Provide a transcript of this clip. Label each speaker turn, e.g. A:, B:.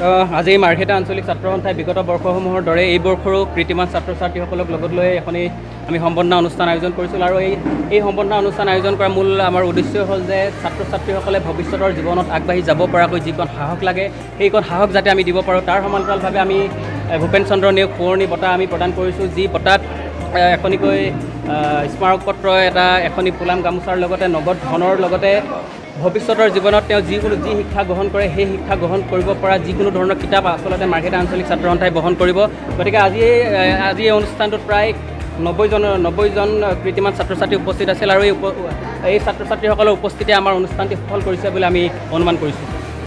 A: আজি মাৰ্ঘেটা আঞ্চলিক ছাত্ৰ সন্থাই বিগত বৰ্ষসমূহৰ দৰে এই বৰ্ষৰো কৃতিমান ছাত্ৰ ছাত্ৰীসকলক লগত লৈ আমি সম্বৰ্ধনা অনুষ্ঠান আয়োজন কৰিছিলোঁ আৰু এই সম্বৰ্ধনা অনুষ্ঠান আয়োজন কৰাৰ মূল আমাৰ উদ্দেশ্য হ'ল যে ছাত্ৰ ছাত্ৰীসকলে ভৱিষ্যতৰ জীৱনত আগবাঢ়ি যাব পৰাকৈ যিকণ সাহস লাগে সেইকণ সাহস যাতে আমি দিব পাৰোঁ তাৰ সমান্তৰালভাৱে আমি ভূপেন চন্দ্ৰ নেওগ সোঁৱৰণি বঁটা আমি প্ৰদান কৰিছোঁ যি বঁটাত এখনিকৈ স্মাৰক পত্ৰ এখনি ফুলাম গামোচাৰ লগতে নগদ ধনৰ লগতে ভৱিষ্যতৰ জীৱনত তেওঁ যি শিক্ষা গ্ৰহণ কৰে সেই শিক্ষা গ্ৰহণ কৰিব পৰা যিকোনো ধৰণৰ কিতাপ আচলতে মাৰ্ঘেটা আঞ্চলিক ছাত্ৰ সন্থাই বহন কৰিব গতিকে আজি এই অনুষ্ঠানটোত প্ৰায় 90জন কৃতিমান ছাত্ৰ ছাত্ৰী উপস্থিত আছিল আৰু এই ছাত্ৰ ছাত্ৰীসকলৰ উপস্থিতিয়ে আমাৰ অনুষ্ঠানটি সফল কৰিছে বুলি আমি অনুমান কৰিছোঁ।